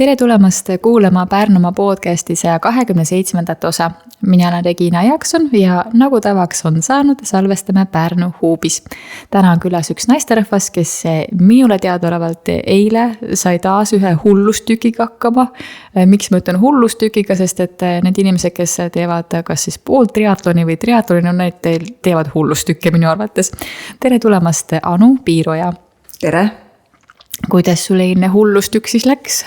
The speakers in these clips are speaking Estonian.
Tere tulemast kuulama Pärnumaa podcasti 127. osa. Mina olen Regina Jaakson ja nagu tavaks on saanud, salvestame Pärnu huubis. Täna on külas üks naisterahvas, kes minule teadaolevalt eile sai taas ühe hullustükiga hakkama. Miks ma ütlen hullustükiga, sest et need inimesed, kes teevad kas siis pool triatloni või triatloni, no need teevad hullustükke minu arvates. Tere tulemast, Anu Piiroja. Tere! Kuidas sul eilne hullustükk siis läks?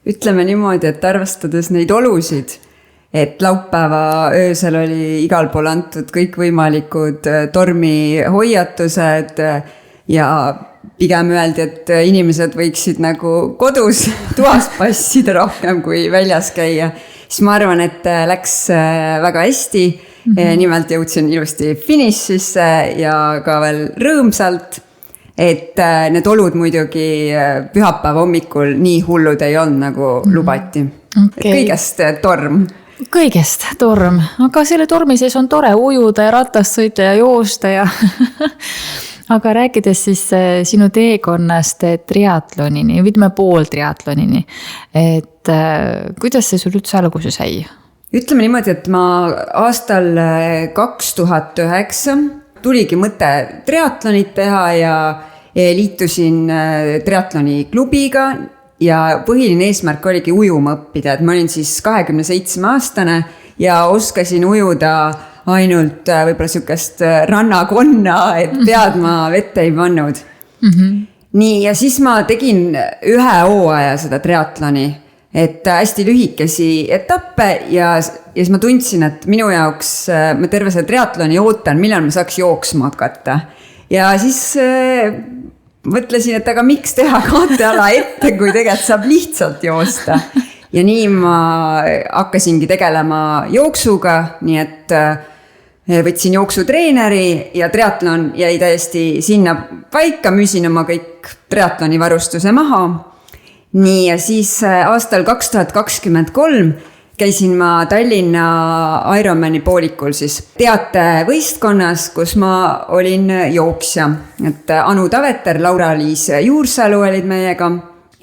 Ütleme niimoodi, et arvestades neid olusid, et laupäeva öösel oli igal pool antud kõik võimalikud tormihoiatused ja pigem öeldi, et inimesed võiksid nagu kodus toas passida rohkem kui väljas käia. Siis ma arvan, et läks väga hästi. Nimelt jõudsin ilusti finišisse ja ka veel rõõmsalt. Et need olud muidugi pühapäeva hommikul nii hullud ei olnud, nagu lubati. Okay. Kõigest torm. Kõigest torm. Aga selle tormi sees on tore ujuda ja ratast sõita ja joosta. Ja aga rääkides siis sinu teekonnast triatlonini, võidme pool triatlonini. Et kuidas see sul üldse alguse sai? Ütleme niimoodi, et ma aastal 2009 tuligi mõte triatlonit teha ja liitusin triatloni klubiga ja põhiline eesmärk oligi ujuma õppida, et ma olin siis 27-aastane ja oskasin ujuda ainult võib-olla sükest rannakonna, et pead ma vette ei pannud. Nii, ja siis ma tegin ühe hooaja seda triatloni, et hästi lühikesi etappe ja siis ma tundsin, et minu jaoks ma terve selle triatloni ootan, millal ma saaks jooksma hakata. Ja siis mõtlesin, et aga miks teha kaateala ette, kui tegelikult saab lihtsalt joosta. Ja nii ma hakkasingi tegelema jooksuga, nii et võtsin jooksutreeneri ja triatlon jäi täiesti sinna paika, müüsin oma kõik triatloni varustuse maha. Nii, ja siis aastal 2023 käisin ma Tallinna Ironmani poolikul siis teatevõistkonnas, kus ma olin jooksja. Et Anu Taveter, Laura-Liis Juursalu olid meiega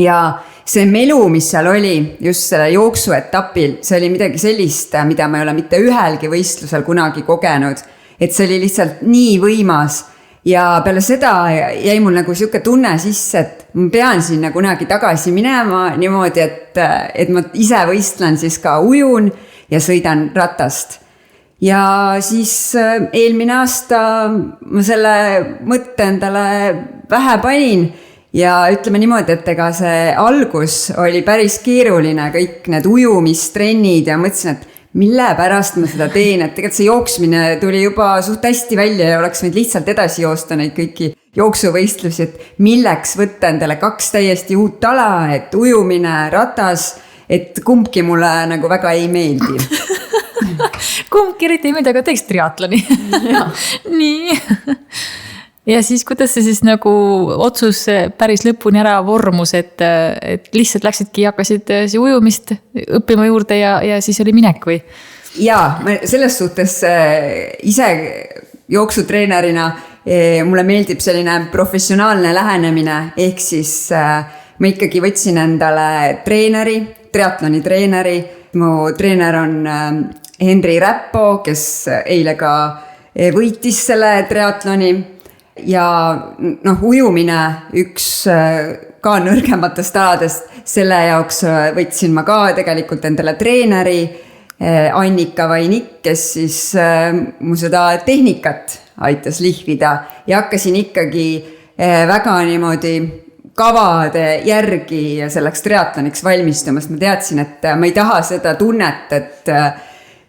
ja see melu, mis seal oli just selle jooksuetapil, see oli midagi sellist, mida ma ei ole mitte ühelgi võistlusel kunagi kogenud. Et see oli lihtsalt nii võimas. Ja peale seda jäi mul nagu siuke tunne sisse, et ma pean sinna kunagi tagasi minema niimoodi, et ma ise võistlen siis ka ujun ja sõidan ratast. Ja siis eelmine aasta ma selle mõtte endale vähe panin ja ütleme niimoodi, et ega see algus oli päris keeruline, kõik need ujumistrennid ja mõtlesin, et mille pärast ma seda teen, et tegelikult see jooksmine tuli juba suht hästi välja ja oleks võinud lihtsalt edasi joosta neid kõiki jooksuvõistlusi, et milleks võtta endale 2 täiesti uut ala, et ujumine, ratas, et kumbki mulle nagu väga ei meeldi. Kumbki eriti ei meeldi, aga teeks triatloni. Nii. Ja siis kuidas see siis nagu otsus päris lõpuni ära vormus, et lihtsalt läksidki ja hakkasid ujumist õppima juurde ja siis oli minek või? Jaa, selles suhtes ise jooksutreenerina mulle meeldib selline professionaalne lähenemine, ehk siis ma ikkagi võtsin endale treeneri, triatloni treeneri. Mu treener on Henri Räppo, kes eile ka võitis selle triatloni. Ja ujumine üks ka nõrgematest aladest, selle jaoks võtsin ma ka tegelikult endale treeneri Annika Vainik, kes siis mu seda tehnikat aitas lihvida ja hakkasin ikkagi väga niimoodi kavade järgi selleks triatloniks valmistumast. Ma teadsin, et ma ei taha seda tunnet,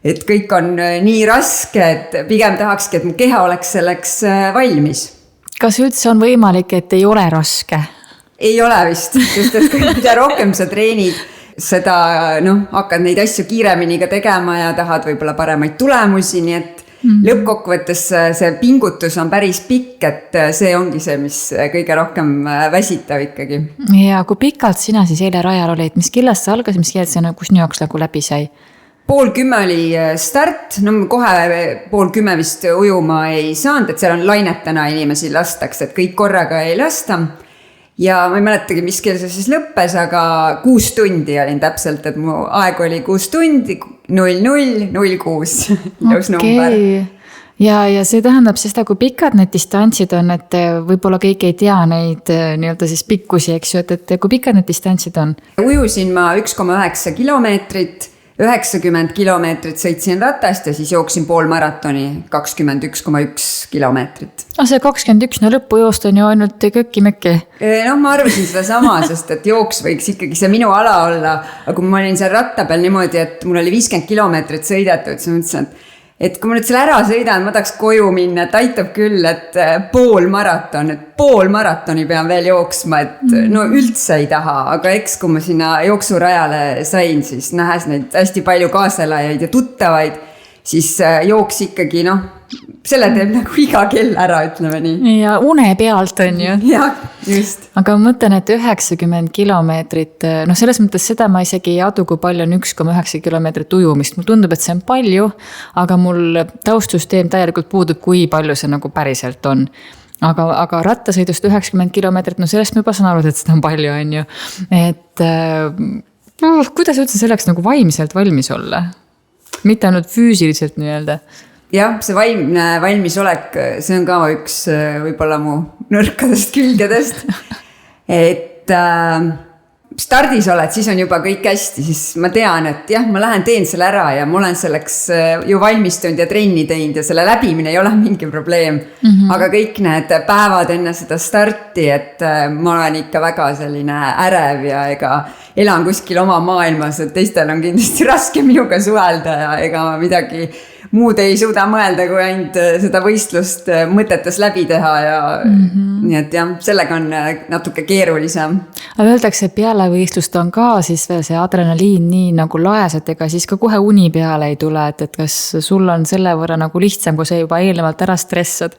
et kõik on nii raske, et pigem tahakski, et mu keha oleks selleks valmis. Kas üldse on võimalik, et ei ole raske? Ei ole vist, sest et mida rohkem sa treenid, seda hakkad neid asju kiiremini ka tegema ja tahad võib-olla paremaid tulemusi, nii et lõppkokkuvõttes see pingutus on päris pikk, et see ongi see, mis kõige rohkem väsitab ikkagi. Ja kui pikalt sina siis eile rajal olid, mis kellast sa algas, mis kellast see kus nii jaoks nagu läbi sai? 9:30 oli start, kohe 9:30 vist ujuma ei saanud, et seal on lainetena inimesi lastakse, et kõik korraga ei lasta. ja ma ei mäletagi, mis kell see siis lõppes, aga 6 tundi olin täpselt, et mu aeg oli 6 tundi, 00:06 ilus number. Ja see tähendab seda, kui pikad need distantsid on, et võib-olla kõik ei tea neid nii-öelda siis pikkusi, eks ju, et kui pikad need distantsid on? Ujusin ma 1,9 kilomeetrit, 90 kilomeetrit sõitsin ratast ja siis jooksin poolmaratoni 21,1 kilomeetrit. See 21, no lõppujoost on ju ainult kökki-mökki. No ma arvasin seda sama, sest et jooks võiks ikkagi see minu ala olla, aga kui ma olin seal ratta peal niimoodi, et mul oli 50 kilomeetrit sõidetud, siis mõtlesin, et kui ma nüüd selle ära sõidan, ma tahaks koju minna, et aitab küll, et pool maratoni pean veel jooksma, et no üldse ei taha, aga eks kui ma sinna jooksurajale sain, siis nähes neid hästi palju kaaselajaid ja tuttavaid, siis jooks ikkagi selle teeb nagu iga kell ära, ütleme nii. Ja une pealt on ju. Jah, just. Aga ma mõtlen, et 90 kilomeetrit, selles mõttes seda ma isegi ei adu, kui palju on 1,9 kilomeetrit ujumist. Mul tundub, et see on palju, aga mul taustsüsteem täielikult puudub, kui palju see nagu päriselt on. Aga rattasõidust 90 kilomeetrit, sellest ma juba saan aru, et seda on palju, on ju. Et kuidas üldse selleks nagu vaimselt valmis olla? Mitte ainult füüsiliselt nii-öelda. Jah, see vaimne valmisolek, see on ka üks võib-olla mu nõrkadest külgedest. Et stardis oled, siis on juba kõik hästi, siis ma tean, et jah, ma lähen teen selle ära ja ma olen selleks ju valmistunud ja trenni teinud ja selle läbimine ei ole mingi probleem. Aga kõik need päevad enne seda starti, et ma olen ikka väga selline ärev ja ega elan kuskil oma maailmas, et teistel on kindlasti raske minuga suhelda ja ega midagi muud ei suuda mõelda, kui ainult seda võistlust mõtetes läbi teha ja nii et jah, sellega on natuke keerulisem. Aga öeldakse, et peale võistlust on ka siis veel see adrenaliin nii nagu laes, et ega siis ka kohe uni peale ei tule, et kas sul on selle võrra nagu lihtsam, kui sa juba eelnevalt ära stressad?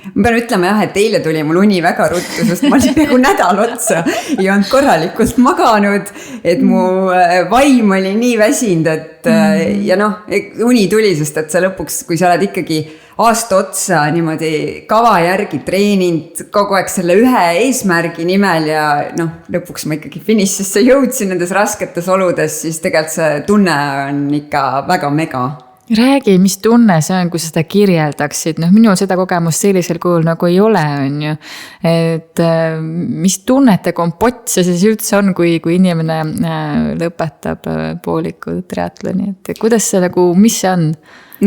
Ma pean ütlema jah, et eile tuli mul uni väga ruttu, sest ma olin peaaegu nädal otsa ja on korralikult maganud, et mu vaim oli nii väsinud, et ja uni tuli, sest et sa lõpuks, kui sa oled ikkagi aasta otsa niimoodi kava järgi treeninud kogu aeg selle ühe eesmärgi nimel ja lõpuks ma ikkagi finišisse jõudsin nendes rasketes oludes, siis tegelikult see tunne on ikka väga mega. Räägi, mis tunne see on, kui sa seda kirjeldaksid. Minul seda kogemust sellisel kujul nagu ei ole, on ju. Et mis tunnete kompott see siis üldse on, kui inimene lõpetab pooliku triatloni? Et kuidas see nagu, mis see on?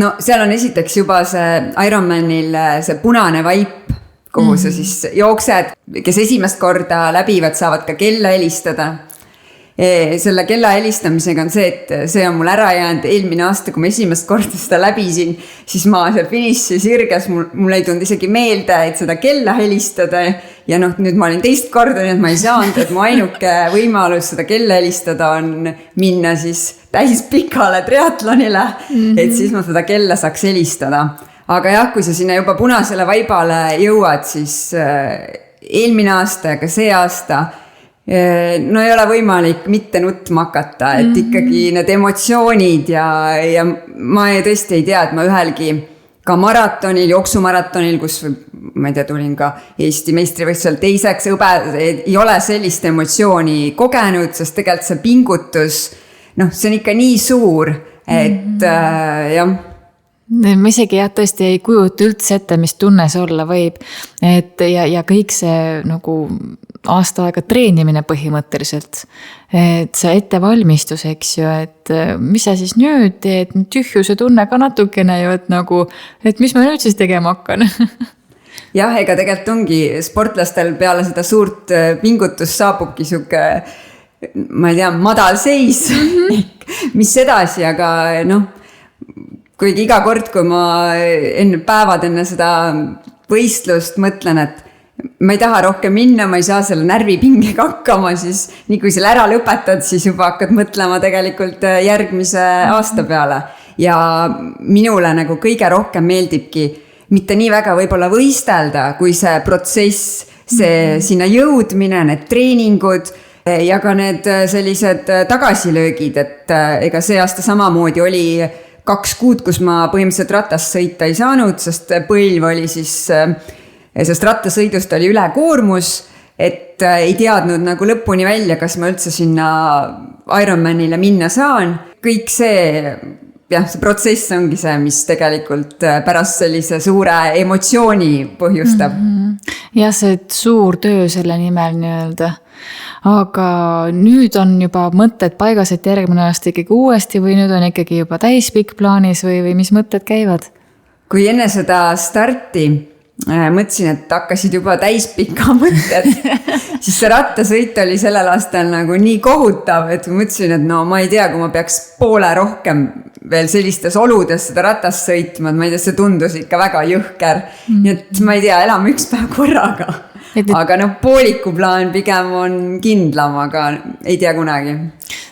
No seal on esiteks juba see Ironmanil see punane vaip, kuhu sa siis jooksed, kes esimest korda läbivad, saavad ka kella helistada. Selle kella helistamisega on see, et see on mul ära jäänud eelmine aasta, kui ma esimest korda seda läbisin, siis ma seal finiši sirges, mul ei tulnud isegi meelde, et seda kella helistada ja nüüd ma olin teist korda, nii et ma ei saanud, et mu ainuke võimalus seda kella helistada on minna siis täis pikale triatlonile, et siis ma seda kella saaks helistada. Aga jah, kui sa sinna juba punasele vaibale jõuad, siis eelmine aasta ja ka see aasta no ei ole võimalik mitte nutma hakata, et ikkagi need emotsioonid ja ma tõesti ei tea, et ma ühelgi ka maratonil, jooksumaratonil, kus ma ei tea, tulin ka Eesti meistrivõistlusel teiseks ei ole sellist emotsiooni kogenud, sest tegelikult see pingutus, see on ikka nii suur, et jah. Ma isegi tõesti ei kujuta üldse ette, mis tunne see olla võib, et ja kõik see nagu aasta aega treenimine põhimõtteliselt, et see ettevalmistus, eks ju, et mis sa siis nüüd teed, tühjuse tunne ka natukene ju, et nagu, et mis ma nüüd siis tegema hakkan? Jah, ega tegelikult ongi sportlastel peale seda suurt pingutust saabubki siuke, ma ei tea, madal seis, mis edasi, aga kuigi iga kord, kui ma päevad enne seda võistlust mõtlen, et ma ei taha rohkem minna, ma ei saa selle närvipingega hakkama, siis nii kui selle ära lõpetad, siis juba hakkad mõtlema tegelikult järgmise aasta peale. Ja minule nagu kõige rohkem meeldibki mitte nii väga võib-olla võistelda, kui see protsess, see sinna jõudmine, need treeningud ja ka need sellised tagasilöögid, et ega see aasta samamoodi oli 2 kuud, kus ma põhimõtteliselt ratast sõita ei saanud, sest põlv oli siis, sest rattasõidust oli ülekoormus et ei teadnud nagu lõpuni välja, kas ma üldse sinna Ironmanile minna saan. Kõik see protsess ongi see, mis tegelikult pärast sellise suure emotsiooni põhjustab. Ja see suur töö selle nimel nii-öelda. Aga nüüd on juba mõtted paigas, et järgmine aasta ikkagi uuesti või nüüd on ikkagi juba täispikk plaanis või mis mõtted käivad? Kui enne seda starti mõtlesin, et hakkasid juba täispika mõtted, siis see rattasõit oli sellel aastal nagu nii kohutav, et mõtlesin, et no ma ei tea, kui ma peaks poole rohkem veel sellistes oludes seda ratast sõitma, ma ei tea, see tundus ikka väga jõhker. Nii et ma ei tea, elame üks päev korraga. Aga pooliku plaan pigem on kindlam, aga ei tea kunagi.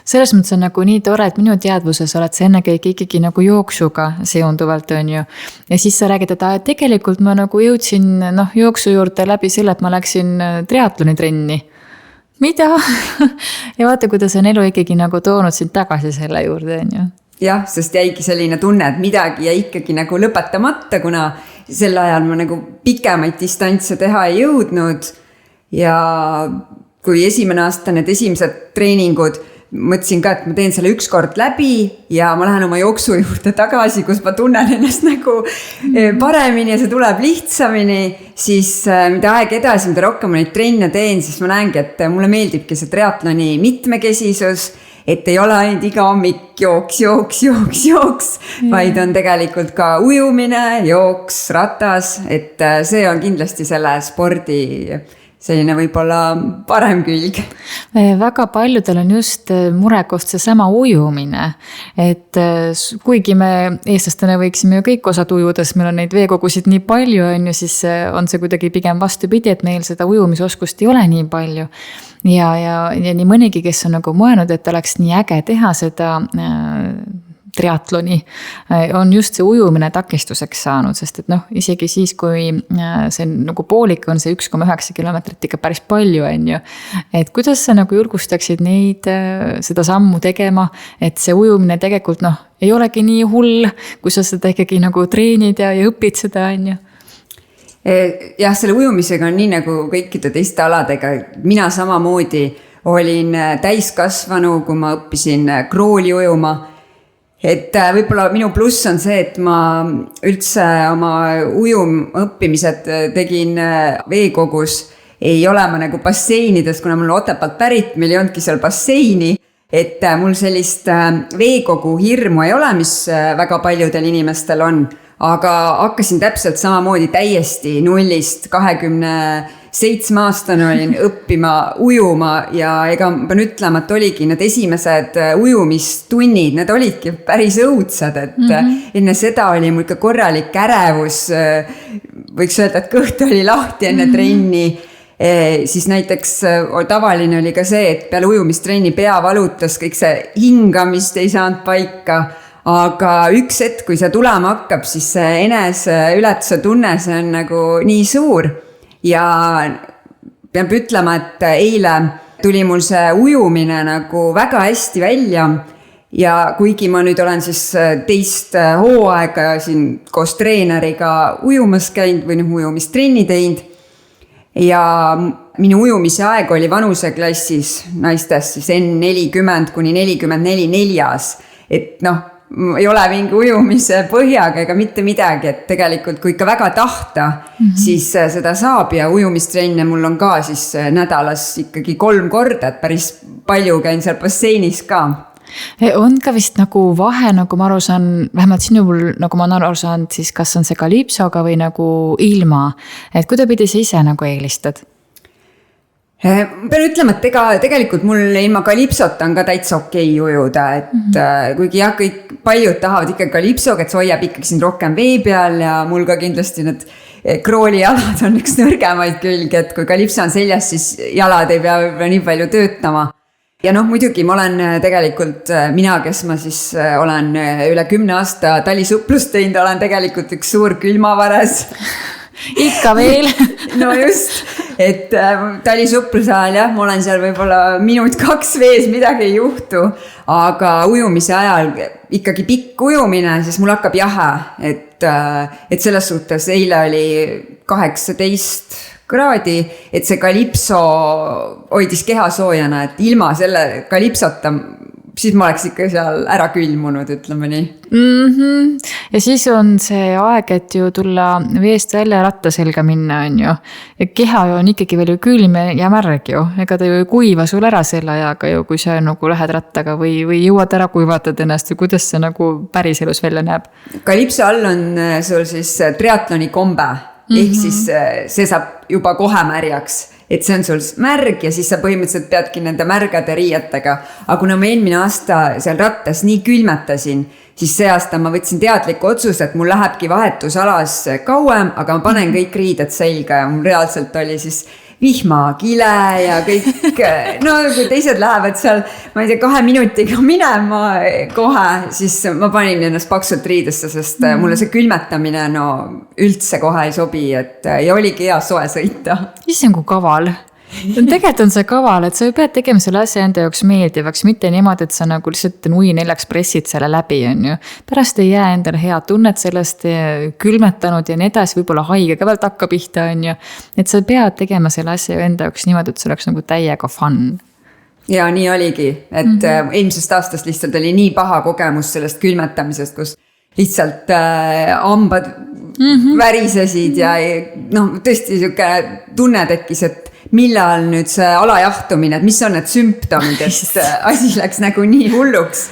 Selles mõttes on nagu nii tore, et minu teadvuses oled sa ennekõike ikkagi nagu jooksuga seonduvalt on ju. Ja siis sa räägid, et tegelikult ma nagu jõudsin jooksu juurde läbi selle, et ma läksin triatloni trenni. Mida? Ja vaata, kuidas on elu ikkagi nagu toonud sind tagasi selle juurde on ju. Jah, sest jäigi selline tunne, et midagi ja ikkagi nagu lõpetamata, kuna sel ajal ma nagu pikemaid distantse teha ei jõudnud. Ja kui esimene aasta need esimesed treeningud, mõtlesin ka, et ma teen selle ükskord läbi ja ma lähen oma jooksu juurde tagasi, kus ma tunnen ennast nagu paremini ja see tuleb lihtsamini, siis mida aeg edasi, mida rohkem ma neid trenne teen, siis ma näengi, et mulle meeldibki see triatloni mitmekesisus, et ei ole ainult iga hommik jooks, vaid on tegelikult ka ujumine, jooks, ratas, et see on kindlasti selle spordi selline võib-olla parem külg. Väga paljudel on just murekoht see sama ujumine, et kuigi me eestlastena võiksime ju kõik osad ujuda, sest meil on neid veekogusid nii palju on ju, siis on see kuidagi pigem vastupidi, et meil seda ujumisoskust ei ole nii palju. Ja nii mõnigi, kes on nagu mõelnud, et oleks nii äge teha seda triatloni, on just see ujumine takistuseks saanud, sest et isegi siis, kui see nagu poolik on see 1,9 kilomeetrit ikka päris palju on ju, et kuidas sa nagu julgustaksid neid seda sammu tegema, et see ujumine tegelikult ei olegi nii hull, kui sa seda ikkagi nagu treenid ja õpid seda on ju. Jah, selle ujumisega on nii nagu kõikide teiste aladega. Mina samamoodi olin täiskasvanu, kui ma õppisin krooli ujuma. Et võib-olla minu pluss on see, et ma üldse oma õppimised tegin veekogus. Ei ole ma nagu basseinides, kuna mul Otepalt pärit, meil ei olnudki seal basseini. Et mul sellist veekogu hirmu ei ole, mis väga paljudel inimestel on. Aga hakkasin täpselt samamoodi täiesti nullist 27 aastane olin õppima ujuma ja ega ma pean ütlema, et oligi need esimesed ujumistunnid, need olidki päris õudsad, et enne seda oli mul ikka korralik ärevus, võiks öelda, et kõht oli lahti enne trenni, siis näiteks tavaline oli ka see, et peale ujumistrenni pea valutas, kõik see hingamist ei saanud paika. Aga üks hetk, kui see tulema hakkab, siis see eneseületuse tunne, see on nagu nii suur. Ja peab ütlema, et eile tuli mul see ujumine nagu väga hästi välja. Ja kuigi ma nüüd olen siis teist hooaega siin koos treeneriga ujumas käinud või ujumistrenni teinud. Ja minu ujumise aeg oli vanuseklassis naistes siis N40 kuni 44 neljas. Et ei ole mingi ujumise põhjaga ega mitte midagi, et tegelikult kui ikka väga tahta, siis seda saab ja ujumistrenne mul on ka siis nädalas ikkagi 3 korda, et päris palju käin seal basseinis ka. On ka vist nagu vahe, nagu ma aru saan, vähemalt sinu puhul, nagu ma aru saan, siis kas on see kalipsoga või nagu ilma, et kuidapidi sa ise nagu eelistad? Pean ütlema, et tegelikult mul ilma kalipsota on ka täitsa okei ujuda, et kuigi jah, kõik paljud tahavad ikka kalipsoga, et see hoiab ikkagi siin rohkem vee peal ja mul ka kindlasti need kroolijalad on üks nõrgemaid külge, et kui kalipso on seljas, siis jalad ei pea nii palju töötama. Ja muidugi ma olen tegelikult, mina, kes ma siis olen üle 10 aasta talisuplust teinud, olen tegelikult üks suur külmavares. Ikka veel. No just, et talisupluse ajal jah, ma olen seal võib-olla minut 2 vees, midagi ei juhtu, aga ujumise ajal ikkagi pikk ujumine, siis mul hakkab jahe, et selles suhtes eile oli 18 kraadi, et see kalipso hoidis keha soojana, et ilma selle kalipsota siis ma oleks ikka seal ära külmunud, ütleme nii. Ja siis on see aeg, et ju tulla veest välja ratta selga minna, on ju. Ja keha on ikkagi veel ju külm ja märg ju. Ega ta ju ei kuiva sul ära selle ajaga ju, kui sa nagu lähed rattaga või jõuad ära kuivatad ennast või kuidas see nagu päris elus välja näeb? Kalipso all on sul siis triatloni kombe. Ehk siis see saab juba kohe märjaks. Et see on sul märg ja siis sa põhimõtteliselt peadki nende märgade riietega. Aga kuna ma eelmine aasta seal rattas nii külmetasin, siis see aasta ma võtsin teadliku otsuse, et mul lähebki vahetusalas kauem, aga ma panen kõik riided selga ja mul reaalselt oli siis vihmakile ja kõik, no kui teised lähevad seal, ma ei tea, 2 minutiga minema kohe, siis ma panin ennast paksult riidesse, sest mulle see külmetamine üldse kohe ei sobi, et ja oligi hea soe sõita. Issand, kui kaval. Tegelikult on see kaval, et sa ju pead tegema selle asja enda jaoks meeldivaks, mitte niimoodi, et sa nagu lihtsalt nui 4 pressid selle läbi, on ju. Pärast ei jää endale head tunnet sellest külmetanud ja nii edasi, võib-olla haige ka veel takka pihta, on ju. Et sa pead tegema selle asja ju enda jaoks niimoodi, et see oleks nagu täiega fun. Ja nii oligi, et eelmisest aastast lihtsalt oli nii paha kogemus sellest külmetamisest, kus lihtsalt hambad värisesid ja tõesti siuke tunne tekkis, et millal nüüd see alajahtumine, et mis on need sümptomid, et asi läks nagu nii hulluks.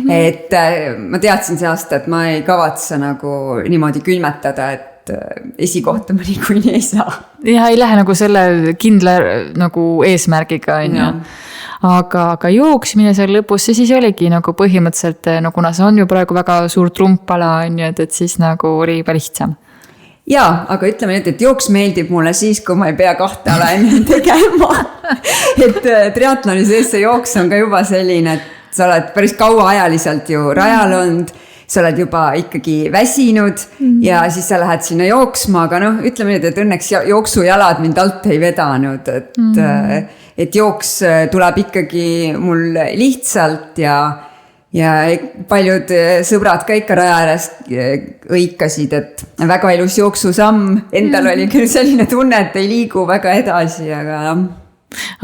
Et ma teadsin see aasta, et ma ei kavatse nagu niimoodi külmetada, et esikohta ma niikuinii ei saa. Ja ei lähe nagu selle kindla nagu eesmärgiga, on ju. Aga jooksmine seal lõpus, see siis oligi nagu põhimõtteliselt, no kuna see on ju praegu väga suur trumpala, on ju, et siis nagu oli juba lihtsam. Jaa, aga ütleme nüüd, et jooks meeldib mulle siis, kui ma ei pea 2 ala enne tegema. Et triatloni sees see jooks on ka juba selline, et sa oled päris kauaajaliselt ju rajal olnud, sa oled juba ikkagi väsinud ja siis sa lähed sinna jooksma, aga ütleme nüüd, et õnneks jooksujalad mind alt ei vedanud, et jooks tuleb ikkagi mul lihtsalt ja paljud sõbrad ka ikka raja ääres õikasid, et väga ilus jooksusamm. Endal oli küll selline tunne, et ei liigu väga edasi,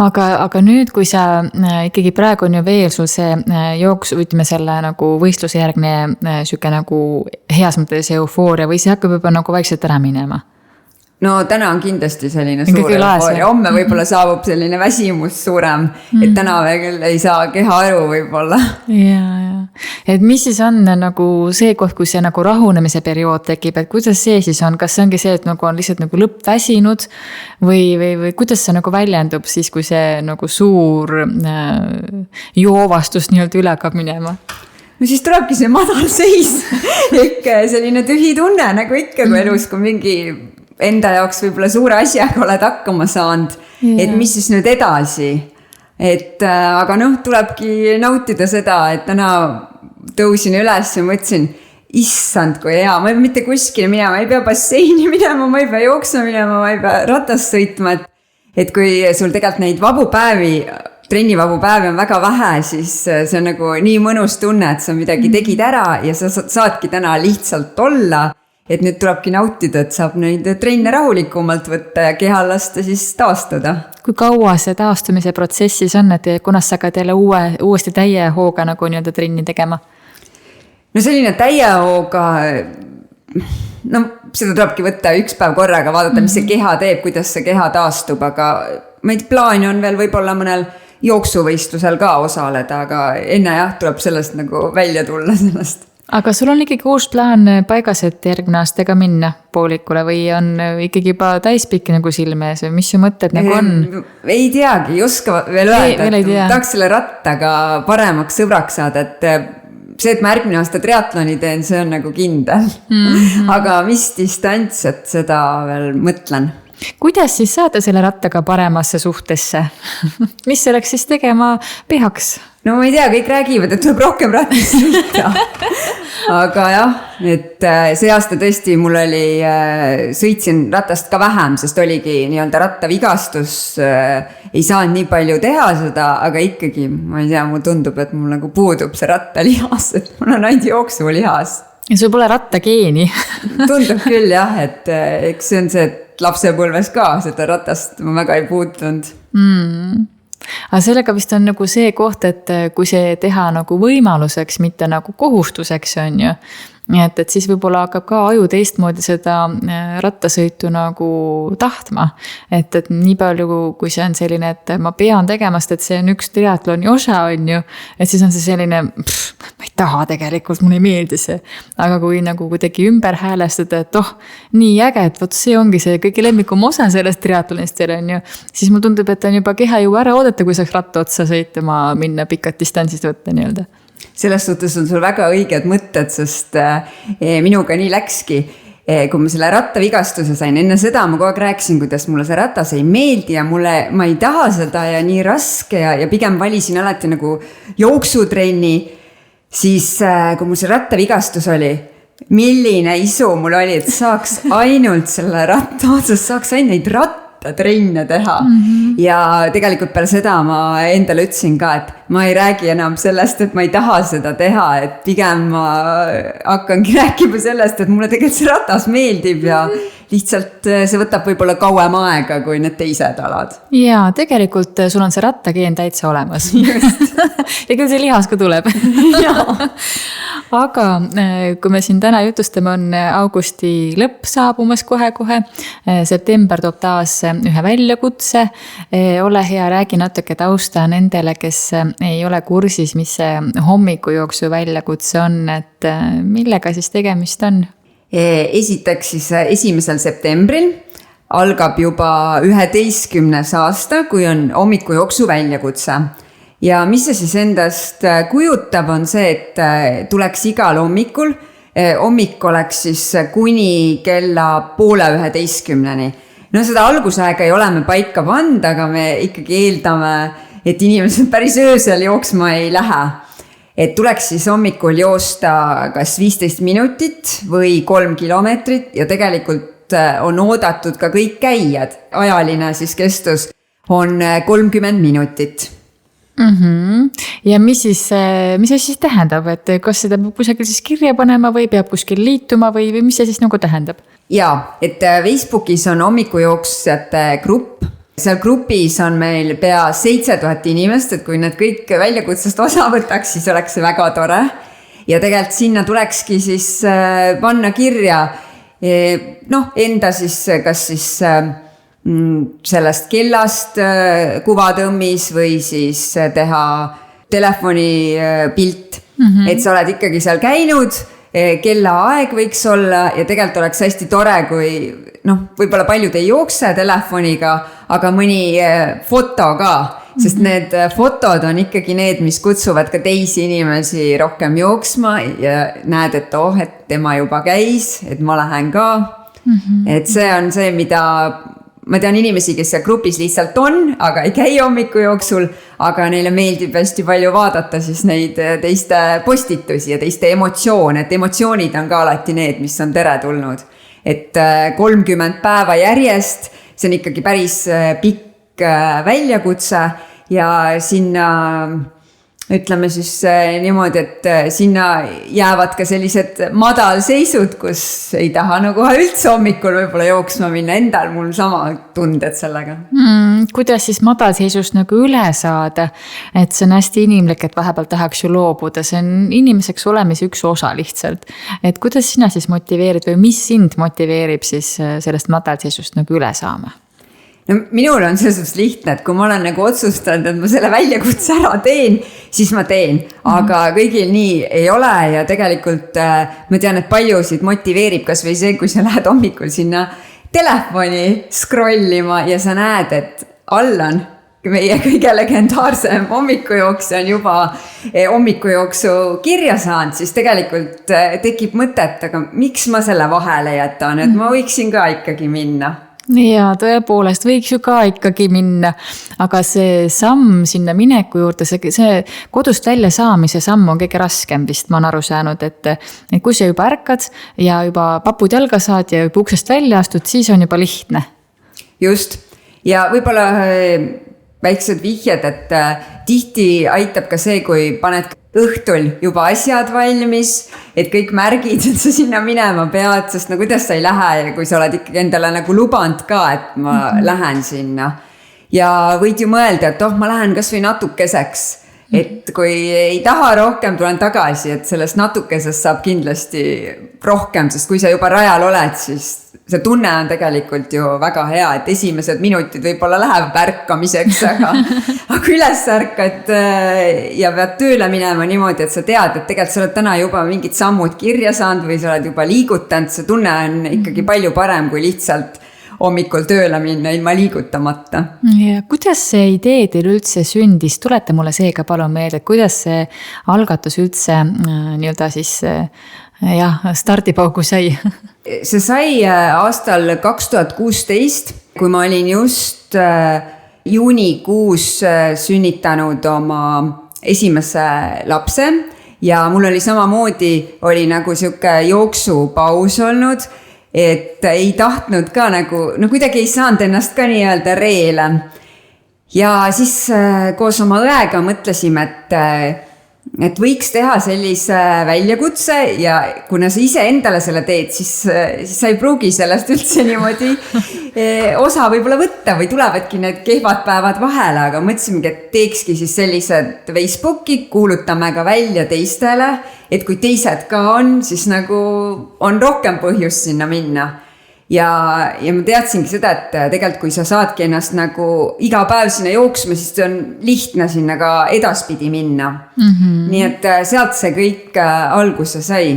aga nüüd, kui sa ikkagi praegu on ju veel sul see jooks, ütleme selle nagu võistluse järgne süke nagu heas mõttes eufooria või see hakkab juba nagu vaikselt ära minema? No täna on kindlasti selline suur eufooria. Homme võib-olla saabub selline väsimus suurem, et täna veel ei saa keha aru võib-olla. Ja. Et mis siis on nagu see koht, kui see nagu rahunemise periood tekib, et kuidas see siis on? Kas see ongi see, et nagu on lihtsalt nagu lõppväsinud või kuidas see nagu väljendub siis, kui see nagu suur joovastus nii-öelda üle hakkab minema? No siis tulebki see madal seis. Ikka selline tühi tunne nagu ikka, kui elus, kui mingi enda jaoks võib-olla suure asjaga oled hakkama saanud, et mis siis nüüd edasi. Et aga tulebki nautida seda, et täna tõusin üles ja mõtlesin, issand kui hea, ma ei pea mitte kuskile minema, ma ei pea basseini minema, ma ei pea jooksma minema, ma ei pea ratast sõitma. Et kui sul tegelikult neid vabu päevi, trennivabu päevi on väga vähe, siis see on nagu nii mõnus tunne, et sa midagi tegid ära ja sa saadki täna lihtsalt olla. Et nüüd tulebki nautida, et saab neid trenne rahulikumalt võtta ja kehal lasta siis taastada. Kui kaua see taastumise protsessis on, et kunas sa ka teile uuesti täie hooga nagu nii-öelda trenni tegema? No selline täie hooga, seda tulebki võtta 1 päev korraga, vaadata, mis see keha teeb, kuidas see keha taastub, aga meid plaani on veel võib-olla mõnel jooksuvõistlusel ka osaleda, aga enne tuleb sellest nagu välja tulla sellest. Aga sul on ikkagi uus plaan paigas, et järgmine aasta ka minna poolikule või on ikkagi juba täispikki nagu silmees või mis su mõtted nagu on? Ei teagi, ei oska veel öelda, et tahaks selle rattaga paremaks sõbraks saada, et see, et ma järgmine aasta triatloni teen, see on nagu kindel. Aga mis distants, et seda veel mõtlen. Kuidas siis saada selle rattaga paremasse suhtesse? Mis selleks siis tegema peaks? No ma ei tea, kõik räägivad, et tuleb rohkem rattis sõita. Aga jah, et see aasta tõesti mul oli, sõitsin ratast ka vähem, sest oligi nii-öelda rattavigastus, ei saanud nii palju teha seda, aga ikkagi, ma ei tea, mul tundub, et mul nagu puudub see rattalihas, et mul on ainult jooksulihas. Ja sul pole rattageeni. Tundub küll jah, et eks see on see, et et lapsepõlves ka seda ratast ma väga ei puutunud. Aga sellega vist on nagu see koht, et kui see teha nagu võimaluseks, mitte nagu kohustuseks on ju. Et siis võib-olla hakkab ka aju teistmoodi seda rattasõitu nagu tahtma. Et nii palju, kui see on selline, et ma pean tegema, sest et see on üks triatloni osa on ju. Et siis on see selline, ma ei taha tegelikult, mulle ei meeldi see. Aga kui nagu kuidagi ümber häälestada, et nii äge, et võt see ongi see kõige lemmikum osa sellest triatlonist on ju. Siis mul tundub, et on juba keha ju ära oodata, kui saaks ratta otsa sõitma minna pikad distantsist võtta nii-öelda. Selles suhtes on sul väga õiged mõtted, sest minuga nii läkski, kui ma selle rattavigastuse sain. Enne seda ma kogu aeg rääkisin, kuidas mulle see ratas ei meeldi ja ma ei taha seda ja nii raske ja pigem valisin alati nagu jooksutrenni. Siis kui mul see rattavigastus oli, milline isu mul oli, et saaks ainult selle ratta otsas, saaks ainult neid trenne teha. Ja tegelikult peale seda ma endale ütlesin ka, et ma ei räägi enam sellest, et ma ei taha seda teha, et pigem ma hakkangi rääkima sellest, et mulle tegelikult see ratas meeldib ja lihtsalt see võtab võib-olla kauem aega kui need teised alad. Jaa, tegelikult sul on see rattakeen täitsa olemas. Ja küll see lihas ka tuleb. Aga kui me siin täna jutustame, on augusti lõpp saabumas kohe-kohe. September toob taas ühe väljakutse. Ole hea, räägi natuke tausta nendele, kes ei ole kursis, mis see hommikujooksu väljakutse on, et millega siis tegemist on? Esiteks siis 1. septembril algab juba 11. aasta, kui on hommikujooksu väljakutse. Ja mis see siis endast kujutab, on see, et tuleks igal hommikul. Hommik oleks siis kuni kella 10:30. No seda algusaega ei ole me paika pannud, aga me ikkagi eeldame, et inimesed päris öösel jooksma ei lähe. Et tuleks siis hommikul joosta kas 15 minutit või 3 kilomeetrit ja tegelikult on oodatud ka kõik käijad. Ajaline siis kestus on 30 minutit. Ja mis see siis tähendab, et kas seda peab kusagil siis kirja panema või peab kuskil liituma või mis see siis nagu tähendab? Jaa, et Facebookis on hommikujooksjate grupp. Seal grupis on meil pea 7000 inimest, et kui need kõik väljakutsest osa võtaks, siis oleks see väga tore. Ja tegelikult sinna tulekski siis panna kirja enda siis kas siis sellest kellast kuvatõmmis või siis teha telefoni pilt. Et sa oled ikkagi seal käinud, kella aeg võiks olla ja tegelikult oleks hästi tore, kui võib-olla paljud ei jookse telefoniga, aga mõni foto ka, sest need fotod on ikkagi need, mis kutsuvad ka teisi inimesi rohkem jooksma ja näed, et tema juba käis, et ma lähen ka. Et see on see, mida ma tean inimesi, kes seal grupis lihtsalt on, aga ei käi hommikujooksul, aga neile meeldib hästi palju vaadata siis neid teiste postitusi ja teiste emotsioone, et emotsioonid on ka alati need, mis on teretulnud. Et 30 päeva järjest, see on ikkagi päris pikk väljakutse ja sinna ütleme siis niimoodi, et sinna jäävad ka sellised madalseisud, kus ei taha nagu üldse hommikul võib-olla jooksma minna, endal mul sama tunded sellega. Kuidas siis madalseisust nagu üle saada, et see on hästi inimlik, et vahepeal tahaks ju loobuda, see on inimeseks olemise üks osa lihtsalt. Et kuidas sina siis motiveerid või mis sind motiveerib siis sellest madalseisust nagu üle saama? No, minul on selles lihtne, et kui ma olen nagu otsustanud, et ma selle väljakutse ära teen, siis ma teen. Aga kõigil nii ei ole ja tegelikult ma tean, et paljusid motiveerib kas või see, kui sa lähed hommikul sinna telefoni scrollima ja sa näed, et Allan, meie kõige legendaarsem hommikujooks on juba hommikujooksu kirja saanud, siis tegelikult tekib mõtet, aga miks ma selle vahele jätan, et ma võiksin ka ikkagi minna. Ja tõepoolest võiks ju ka ikkagi minna, aga see samm sinna mineku juurde, see kodust välja saamise samm on kõige raskem vist, ma olen aru saanud, et kui sa juba ärkad ja juba papud jalga saad ja juba uksest välja astud, siis on juba lihtne. Just, ja võib-olla väiksed vihjed, et tihti aitab ka see, kui paned õhtul juba asjad valmis, et kõik märgid, et sa sinna minema pead, sest no kuidas sa ei lähe, kui sa oled ikkagi endale nagu lubanud ka, et ma lähen sinna. Ja võid ju mõelda, et ma lähen kas või natukeseks, et kui ei taha rohkem, tulen tagasi, et sellest natukesest saab kindlasti rohkem, sest kui sa juba rajal oled, siis see tunne on tegelikult ju väga hea, et esimesed minutid võib-olla läheb ärkamiseks, aga üles ärkad ja pead tööle minema niimoodi, et sa tead, et tegelikult sa oled täna juba mingid sammud kirja saanud või sa oled juba liigutanud, see tunne on ikkagi palju parem kui lihtsalt hommikul tööle minna ilma liigutamata. Ja kuidas see idee teil üldse sündis? Tulete mulle seega palun meelde, kuidas see algatus üldse nii-öelda siis stardipaugu sai? See sai aastal 2016, kui ma olin just juunikuus sünnitanud oma esimese lapse ja mul oli samamoodi oli nagu siuke jooksupaus olnud, et ei tahtnud ka nagu, no kuidagi ei saanud ennast ka nii-öelda reele. Ja siis koos oma õega mõtlesime, et võiks teha sellise väljakutse ja kuna sa ise endale selle teed, siis sa ei pruugi sellest üldse niimoodi osa võib-olla võtta või tulevadki need kehvad päevad vahele, aga mõtlesimegi, et teekski siis sellised Facebooki, kuulutame ka välja teistele, et kui teised ka on, siis nagu on rohkem põhjust sinna minna. Ja ma teadsingi seda, et tegelikult kui sa saadki ennast nagu iga päev sinna jooksma, siis see on lihtne sinna ka edaspidi minna. Nii et sealt see kõik alguse sai.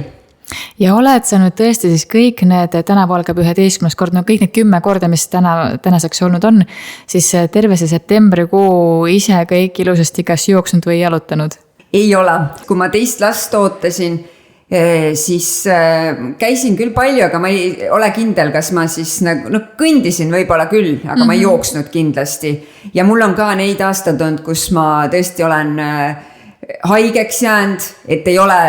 Ja oled sa nüüd tõesti siis kõik need, tänavu algab 11. kord, no kõik need 10 korda, mis tänaseks olnud on, siis terve see septembrikuu ise kõik ilusasti kas jooksnud või jalutanud? Ei ole. Kui ma teist last ootasin, siis käisin küll palju, aga ma ei ole kindel, kas ma siis kõndisin võib-olla küll, aga ma ei jooksnud kindlasti. Ja mul on ka neid aastad olnud, kus ma tõesti olen haigeks jäänud, et ei ole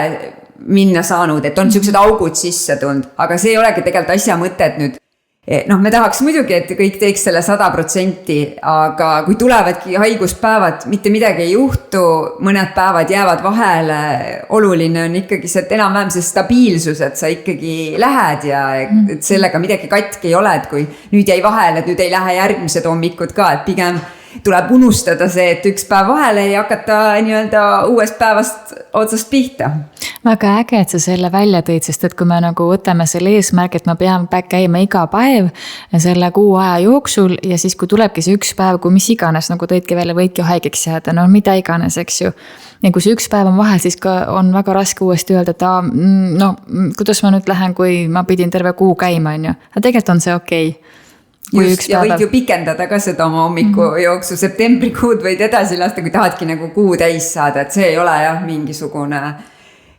minna saanud, et on siuksed augud sisse tulnud, aga see ei olegi tegelikult asja mõtet nüüd. Me tahaks muidugi, et kõik teeks selle 100%, aga kui tulevadki haiguspäevad, mitte midagi ei juhtu, mõned päevad jäävad vahele, oluline on ikkagi see, et enam-vähem see stabiilsus, et sa ikkagi lähed ja et sellega midagi katki ei ole, et kui nüüd jäi vahele, et nüüd ei lähe järgmised hommikud ka, et pigem tuleb unustada see, et üks päev vahele ja hakata nii-öelda uuest päevast otsast pihta. Väga äge, et sa selle välja tõid, sest et kui me nagu võtame selle eesmärk, et ma pean käima iga päev selle kuu aja jooksul ja siis kui tulebki see üks päev, kui mis iganes, nagu tõidki välja, võidki haigeks jääda, no mida iganes, eks ju. Ja kui see üks päev on vahel, siis ka on väga raske uuesti öelda, et kuidas ma nüüd lähen, kui ma pidin terve kuu käima, on ju. Aga tegelikult on see okei. Just, ja võid ju pikendada ka seda oma hommiku jooksu, septembrikuud võid edasi lasta, kui tahadki nagu kuu täis saada, et see ei ole jah mingisugune,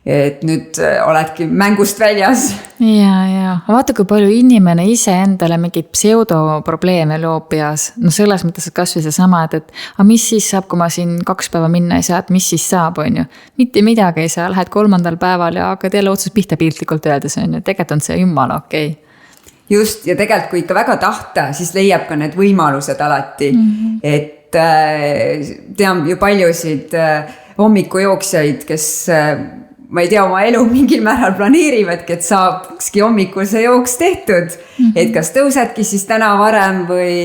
et nüüd oledki mängust väljas. Ja. Vaata, kui palju inimene ise endale mingid pseudoprobleeme loob peas. No selles mõttes, et kas või see sama, et mis siis saab, kui ma siin 2 päeva minna ei saa, et mis siis saab, on ju. Mitte midagi ei saa, lähed 3. päeval ja hakkad jälle otsast pihta piltlikult öeldes, on ju. Tegelikult on see jumala okei. Just, ja tegelikult kui ikka väga tahta, siis leiab ka need võimalused alati. Et tean ju paljusid hommikujooksjaid, kes ma ei tea, oma elu mingil määral planeerivadki, et saakski hommikul see jooks tehtud. Et kas tõusedki siis täna varem või,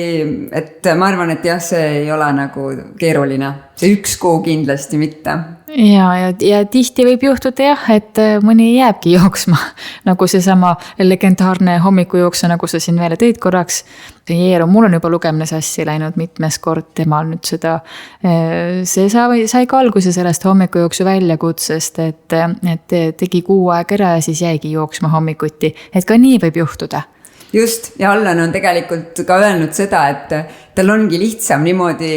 et ma arvan, et jah, see ei ole nagu keeruline. See 1 kuu kindlasti mitte. Ja tihti võib juhtuda jah, et mõni jääbki jooksma, nagu see sama legendaarne hommikujooksa, nagu sa siin veel tõid korraks. Mul on juba lugemine sassi läinud mitmes kord temal nüüd seda, see sai ka alguse sellest hommikujooksu väljakutsest, et tegi kuu aeg ära ja siis jäigi jooksma hommikuti, et ka nii võib juhtuda. Just, ja Allan on tegelikult ka öelnud seda, et tal ongi lihtsam niimoodi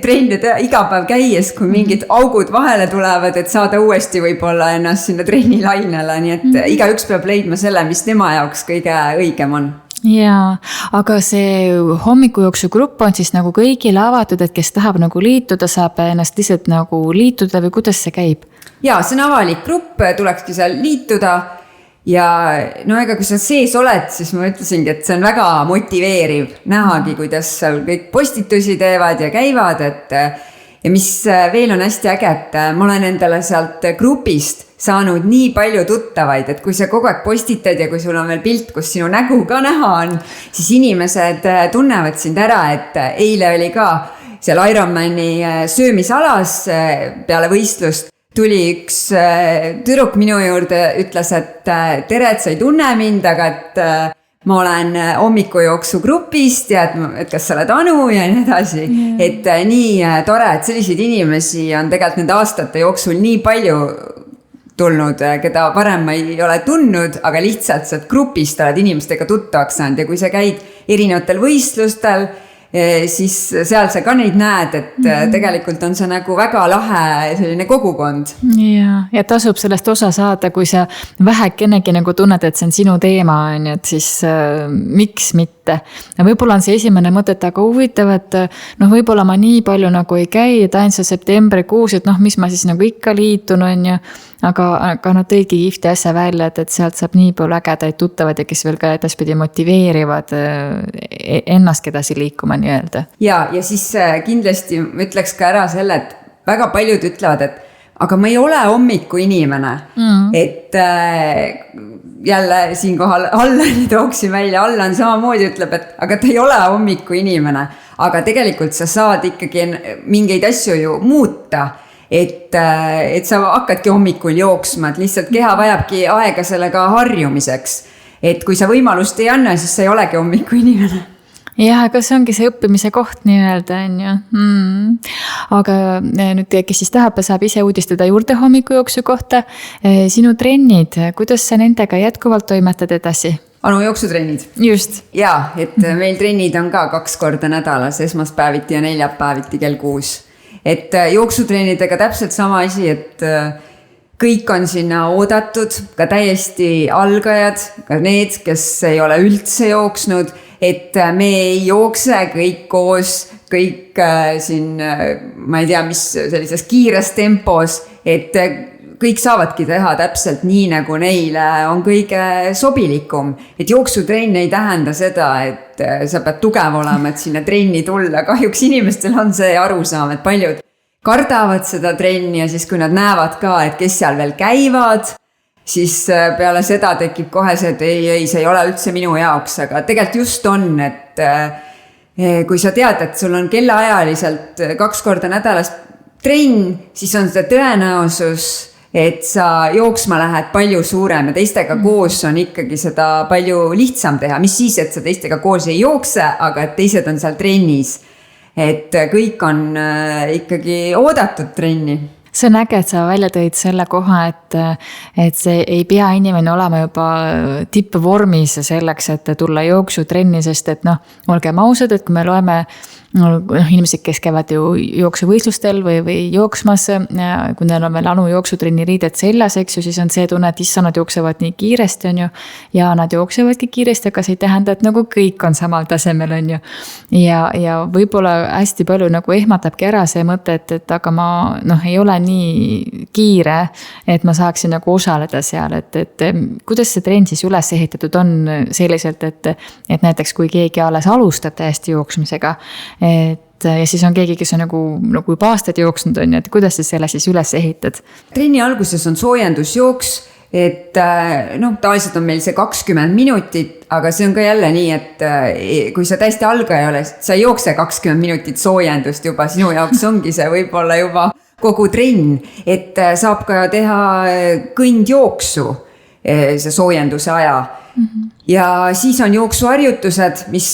treenida iga päev käies, kui mingid augud vahele tulevad, et saada uuesti võib-olla ennast sinna treenilainele, nii et igaüks peab leidma selle, mis tema jaoks kõige õigem on. Jaa, aga see hommikujooksu grupp on siis nagu kõigile avatud, et kes tahab nagu liituda, saab ennast lihtsalt nagu liituda või kuidas see käib? Jaa, see on avalik grupp, tulekski seal liituda ja no ega kui sa sees oled, siis ma ütlesingi, et see on väga motiveeriv nähagi, kuidas seal kõik postitusi teevad ja käivad, ja mis veel on hästi äge, et ma olen endale sealt grupist saanud nii palju tuttavaid, et kui sa kogu aeg postitad ja kui sul on veel pilt, kus sinu nägu ka näha on, siis inimesed tunnevad sind ära, et eile oli ka seal Ironmani söömisalas peale võistlust tuli üks tüdruk minu juurde, ütles, et tere, et sa ei tunne mind, aga et ma olen hommikujooksu grupist ja et kas sa oled Anu ja nii edasi. Et nii tore, et selliseid inimesi on tegelikult nende aastate jooksul nii palju tulnud, keda varem ma ei ole tundnud, aga lihtsalt sealt grupist oled inimestega tuttavaks saanud ja kui sa käid erinevatel võistlustel, siis seal sa ka neid näed, et tegelikult on see nagu väga lahe selline kogukond. Ja tasub sellest osa saada, kui sa vähekenegi nagu tunned, et see on sinu teema, et siis miks mitte. Võib-olla on see esimene mõte, et aga huvitav, et võib-olla ma nii palju nagu ei käi, et ainult see septembrikuus, et mis ma siis nagu ikka liitun, on ju. Aga nad tõidki kihvti asja välja, et sealt saab nii palju ägedaid tuttavad ja kes veel ka edaspidi motiveerivad ennast edasi liikuma nii öelda. Ja siis kindlasti ütleks ka ära selle, et väga paljud ütlevad, et aga ma ei ole hommiku inimene. Et jälle siinkohal Allani tooksin välja, Allan samamoodi ütleb, et aga ta ei ole hommiku inimene, aga tegelikult sa saad ikkagi mingeid asju ju muuta. Et sa hakkadki hommikul jooksma, et lihtsalt keha vajabki aega sellega harjumiseks. Et kui sa võimalust ei anna, siis sa ei olegi hommiku inimene. Jah, aga see ongi see õppimise koht nii öelda, on ju. Aga nüüd, kes siis tahab, saab ise uudistada juurde hommikujooksu kohta. Sinu trennid, kuidas sa nendega jätkuvalt toimetad edasi? Anu jooksutrennid. Just. Ja, et meil trennid on ka 2 korda nädalas, esmaspäeviti ja neljapäeviti kell 6. Et jooksutreenidega täpselt sama asi, et kõik on sinna oodatud, ka täiesti algajad, ka need, kes ei ole üldse jooksnud, et me ei jookse kõik koos, kõik siin, ma ei tea, mis sellises kiires tempos, et kõik saavadki teha täpselt nii, nagu neile on kõige sobilikum. Et jooksutrenn ei tähenda seda, et sa pead tugev olema, et sinna trenni tulla. Kahjuks inimestel on see arusaam, et paljud kardavad seda trenni ja siis kui nad näevad ka, et kes seal veel käivad, siis peale seda tekib kohe see, et ei, see ei ole üldse minu jaoks, aga tegelikult just on, et kui sa tead, et sul on kellaajaliselt 2 korda nädalas trenn, siis on seda tõenäosus, et sa jooksma lähed palju suurem ja teistega koos on ikkagi seda palju lihtsam teha. Mis siis, et sa teistega koos ei jookse, aga et teised on seal trennis. Et kõik on ikkagi oodatud trenni. See on äge, et sa välja tõid selle koha, et see ei pea inimene olema juba tippvormis selleks, et tulla jooksutrenni, sest et olgem ausad, et kui me loeme inimesed, kes käivad ju jooksuvõistlustel või jooksmas, kui neil on veel Anu jooksutrenni riided seljas, eks ju, siis on see tunne, et issa nad jooksevad nii kiiresti, on ju, ja nad jooksevadki kiiresti, aga see ei tähenda, et nagu kõik on samal tasemel, on ju. Ja võib-olla hästi palju nagu ehmatabki ära see mõte, et aga ma ei ole nii kiire, et ma saaksin nagu osaleda seal, et kuidas see trenn siis üles ehitatud on selliselt, et näiteks kui keegi alles alustab täiesti jooksmisega, ja siis on keegi, kes on nagu juba aastaid jooksnud, on ju, et kuidas sa selle siis üles ehitad? Trenni alguses on soojendusjooks, et tavaliselt on meil see 20 minutit, aga see on ka jälle nii, et kui sa täiesti algaja ole, sa ei jookse 20 minutit soojendust juba, sinu jaoks ongi see võib-olla juba kogu trenn, et saab ka teha kõndjooksu see soojenduse aja. Ja siis on jooksuharjutused, mis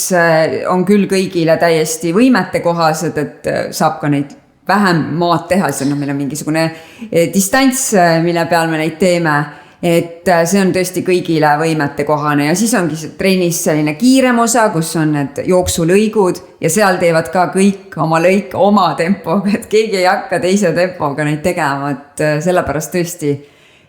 on küll kõigile täiesti võimetekohased, et saab ka neid vähem maad teha, siis meil on mingisugune distants, mille peal me neid teeme, et see on tõesti kõigile võimetekohane ja siis ongi trennis selline kiirem osa, kus on need jooksulõigud ja seal teevad ka kõik oma lõik oma tempoga, et keegi ei hakka teise tempoga neid tegema, et sellepärast tõesti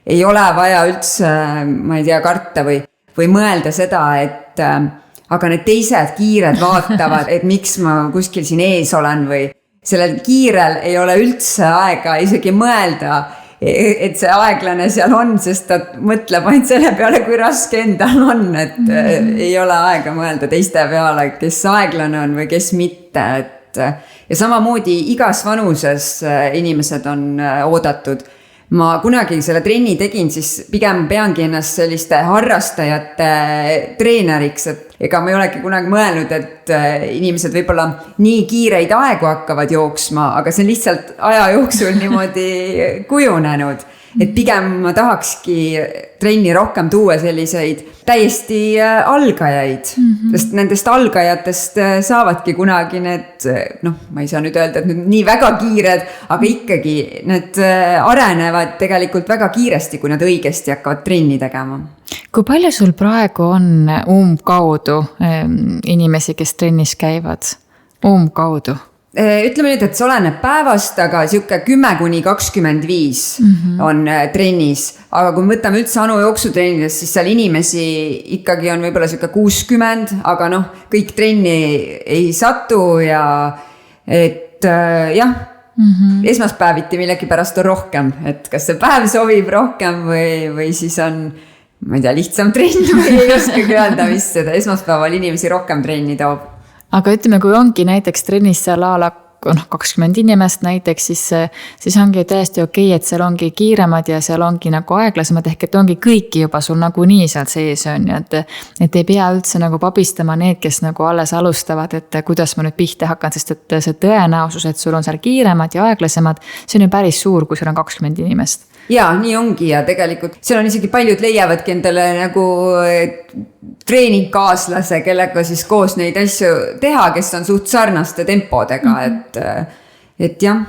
ei ole vaja üldse, ma ei tea, karta või mõelda seda, et aga need teised kiired vaatavad, et miks ma kuskil siin ees olen või sellel kiirel ei ole üldse aega isegi mõelda, et see aeglane seal on, sest ta mõtleb ainult selle peale, kui raske endal on, et ei ole aega mõelda teiste peale, kes aeglane on või kes mitte, et ja samamoodi igas vanuses inimesed on oodatud. Ma kunagi selle trenni tegin, siis pigem peangi ennast selliste harrastajate treeneriks, et ega ma ei olegi kunagi mõelnud, et inimesed võib-olla nii kiireid aegu hakkavad jooksma, aga see on lihtsalt aja jooksul niimoodi kujunenud. Et pigem ma tahakski trenni rohkem tuua selliseid täiesti algajaid, sest nendest algajatest saavadki kunagi need, ma ei saa nüüd öelda, et nüüd nii väga kiired, aga ikkagi need arenevad tegelikult väga kiiresti, kui nad õigesti hakkavad trenni tegema. Kui palju sul praegu on umbkaudu inimesi, kes trennis käivad? Umbkaudu? Ütleme nüüd, et see oleneb päevast, aga siuke 10–25 on trennis. Aga kui me võtame üldse Anu jooksutrennidest, siis seal inimesi ikkagi on võib-olla siuke 60, aga kõik trenni ei satu ja et jah, esmaspäeviti millegi pärast on rohkem, et kas see päev sobib rohkem või siis on, ma ei tea, lihtsam trenn või ei oskagi öelda, mis seda esmaspäeval inimesi rohkem trenni toob. Aga ütleme, kui ongi näiteks trennis seal 20 inimest näiteks, siis ongi täiesti okei, et seal ongi kiiremad ja seal ongi nagu aeglasemad, ehk et ongi kõiki juba sul nagu nii seal sees on, et ei pea üldse nagu pabistama need, kes nagu alles alustavad, et kuidas ma nüüd pihta hakkan, sest et see tõenäosus, et sul on seal kiiremad ja aeglasemad, see on ju päris suur, kui sul on 20 inimest. Jaa, nii ongi ja tegelikult seal on isegi paljud leiavadki endale nagu treeningkaaslase, kellega siis koos neid asju teha, kes on suht sarnaste tempodega, et jah.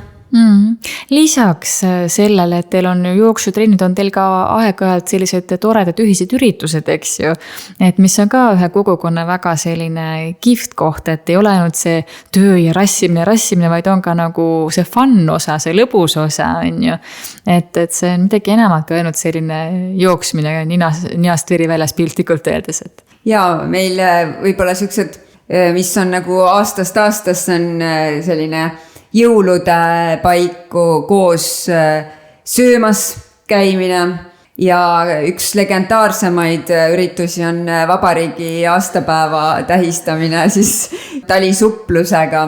Lisaks sellele, et teil on jooksutrennid, on teil ka aeg-ajalt sellised toredad ühised üritused, eks ju, et mis on ka ühe kogukonna väga selline kihvt koht, et ei ole ainult see töö ja rassimine, vaid on ka nagu see fun osa, see lõbus osa on ju, et see on midagi enamat kui ainult selline jooksmine ninast veri väljas piltlikult öeldes, et. Ja meil võib-olla sellised, mis on nagu aastast aastasse on selline jõulude paiku koos söömas käimine ja üks legendaarsemaid üritusi on vabariigi aastapäeva tähistamine siis talisupplusega,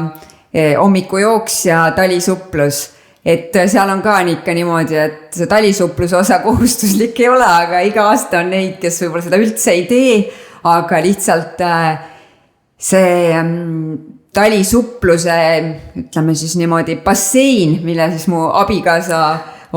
hommikujooks ja talisuplus. Et seal on ka ikka niimoodi, et see talisupluse osa kohustuslik ei ole, aga iga aasta on neid, kes võib-olla seda üldse ei tee, aga lihtsalt see talisupluse, ütleme siis niimoodi bassein, mille siis mu abikaasa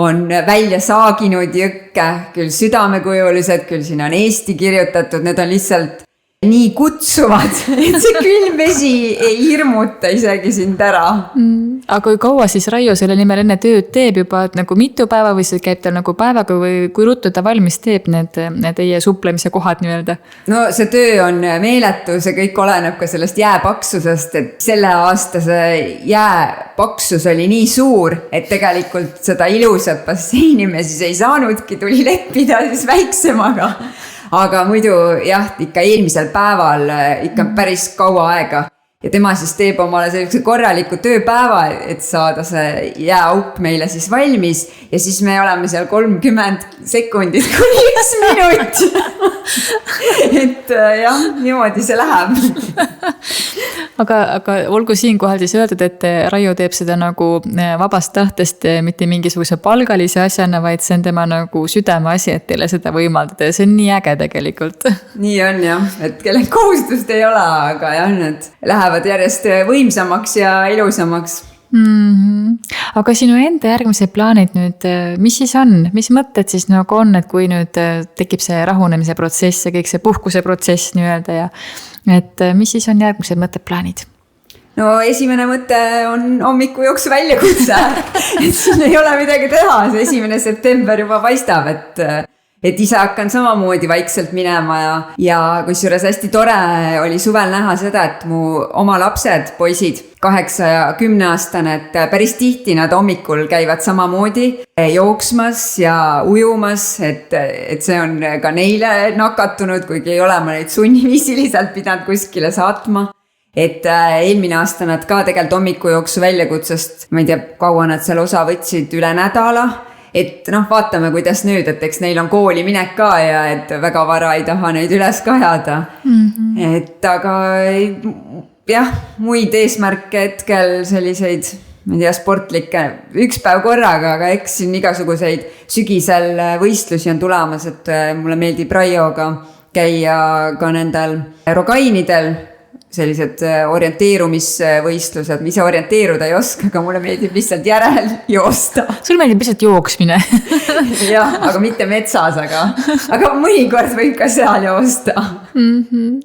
on välja saaginud jõkke, küll südamekujulised, küll siin on Eesti kirjutatud, need on lihtsalt nii kutsuvad, et see külm vesi ei hirmuta isegi sind ära. Aga kui kaua siis Raio selle nimel enne tööd teeb juba, et nagu mitu päeva või see käib tal nagu päevaga või kui ruttu ta valmis teeb need teie suplemise kohad nii-öelda? No see töö on meeletu, see kõik oleneb ka sellest jääpaksusest, et selle aasta see jääpaksus oli nii suur, et tegelikult seda ilusat basseini me siis ei saanudki, tuli leppida siis väiksemaga. Aga muidu jah, ikka eelmisel päeval ikka päris kaua aega. Ja tema siis teeb omale sellise korraliku tööpäeva, et saada see jääauk meile siis valmis. Ja siis me oleme seal 30 sekundit kuni 1 minut. Et jah, niimoodi see läheb. Aga olgu siinkohal siis öeldud, et Raio teeb seda nagu vabast tahtest mitte mingisuguse palgalise asjana, vaid see on tema nagu südame asi, et teile seda võimaldada ja see on nii äge tegelikult. Nii on jah, et kellel kohustust ei ole, aga jah, need lähevad järjest võimsamaks ja ilusamaks. Aga sinu enda järgmised plaanid nüüd, mis siis on? Mis mõtted siis nagu on, et kui nüüd tekib see rahunemise protsess ja kõik see puhkuse protsess nii-öelda ja et mis siis on järgmised mõtted, plaanid? No esimene mõte on hommikujooksu väljakutse, et siin ei ole midagi teha, see 1. september juba paistab, et ise hakkan samamoodi vaikselt minema ja kusjuures hästi tore oli suvel näha seda, et mu oma lapsed, poisid, 8 ja 10 aastane, et päris tihti nad hommikul käivad samamoodi jooksmas ja ujumas, et see on ka neile nakatunud, kuigi ei ole ma neid sunniviisiliselt pidanud kuskile saatma. Et eelmine aasta nad ka tegelikult hommikujooksu väljakutsest, ma ei tea, kaua nad seal osa võtsid, üle nädala. et noh, vaatame, kuidas nüüd, et eks neil on kooli minek ka ja et väga vara ei taha neid üles ka ajada. Et aga jah, muid eesmärke hetkel selliseid, ma ei tea, sportlikke, üks päev korraga, aga eks siin igasuguseid sügisel võistlusi on tulemas, et mulle meeldib Raioga käia ka nendel Rogainidel, sellised orienteerumisvõistlused, ma ise orienteeruda ei oska, aga mulle meeldib lihtsalt järel joosta. Sul meeldib lihtsalt jooksmine. Jah, aga mitte metsas, aga mõnikord võib ka seal joosta.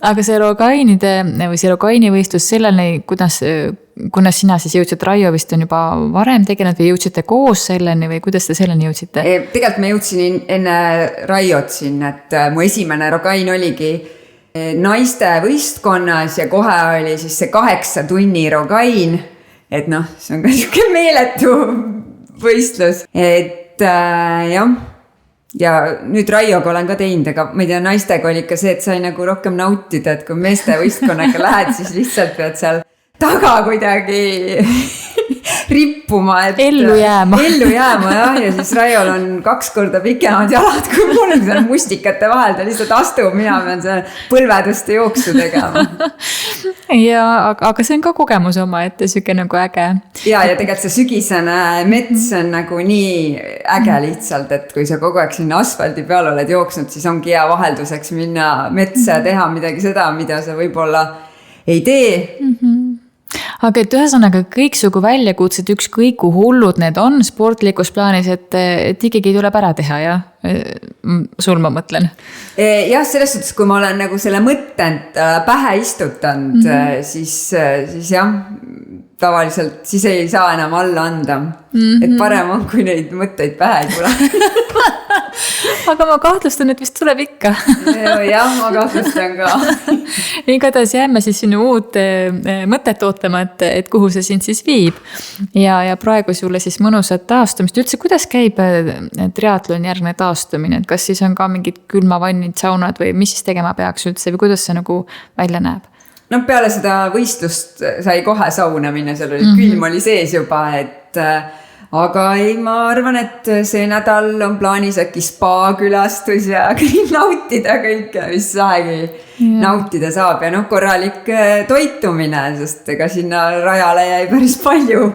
Aga see Rogainide või see Rogaini võistlus selleni, kuidas sina siis jõudsid, Raio vist on juba varem tegelenud või jõudsite koos selleni või kuidas te selleni jõudsite? Tegelikult ma jõudsin enne Raiot siin, et mu esimene Rogain oligi naiste võistkonnas ja kohe oli siis see 8 tunni Rogain, et noh, see on ka niisugune meeletu võistlus, et jah, ja nüüd Raioga olen ka teinud, aga ma ei tea, naistega oli ikka see, et sai nagu rohkem nautida, et kui meeste võistkonnaga lähed, siis lihtsalt pead seal taga kuidagi rippuma, et ellu jääma jah, ja siis Raiol on 2 korda pikemad jalad kui mul seal mustikate vahel, ta lihtsalt astub, mina pean seal põlvedeste jooksu tegema. Ja, aga see on ka kogemus oma, et siuke nagu äge. Ja tegelikult see sügisene mets on nagu nii äge lihtsalt, et kui sa kogu aeg sinna asfaldi peal oled jooksnud, siis ongi hea vahelduseks minna metsa ja teha midagi seda, mida sa võib-olla ei tee. Aga et ühesõnaga kõiksugu väljakutsed, ükskõik kui hullud need on sportlikus plaanis, et ikkagi tuleb ära teha, ja sul ma mõtlen. Jah, selles suhtes, kui ma olen nagu selle mõttend pähe istutanud, siis jah, tavaliselt siis ei saa enam alla anda. Et parem on, kui neid mõtteid pähe ei tule. Aga ma kahtlustan, et vist tuleb ikka. Jah, ma kahtlustan ka. Igatahes jääme siis sinu uut mõtet ootama, et kuhu see sind siis viib. Ja praegu sulle siis mõnusat taastumist. Üldse, kuidas käib triatlon järgne taastumine? Et kas siis on ka mingid külmavannid, saunad või mis siis tegema peaks üldse või kuidas see nagu välja näeb? No peale seda võistlust sai kohe sauna minna, seal oli külm oli sees juba, et aga ei, ma arvan, et see nädal on plaanis äkki spa-külastus ja nautida kõike, mis vähegi nautida saab ja noh, korralik toitumine, sest ega sinna rajale jäi päris palju.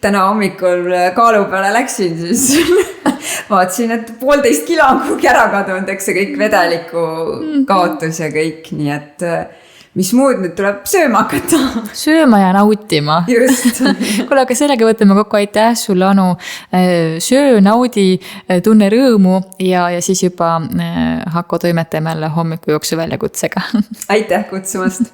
Täna hommikul kaalu peale läksin, siis vaatasin, et 1,5 kilo on kuhugi ära kadunud, eks see kõik vedeliku kaotus ja kõik, nii et mis muud nüüd tuleb sööma hakata. Sööma ja nautima. Just. Kuule, aga sellega võtame kokku, aitäh sulle, Anu. Söö, naudi, tunne rõõmu ja siis juba hakka toimetama jälle hommiku jooksu väljakutsega. Aitäh kutsumast.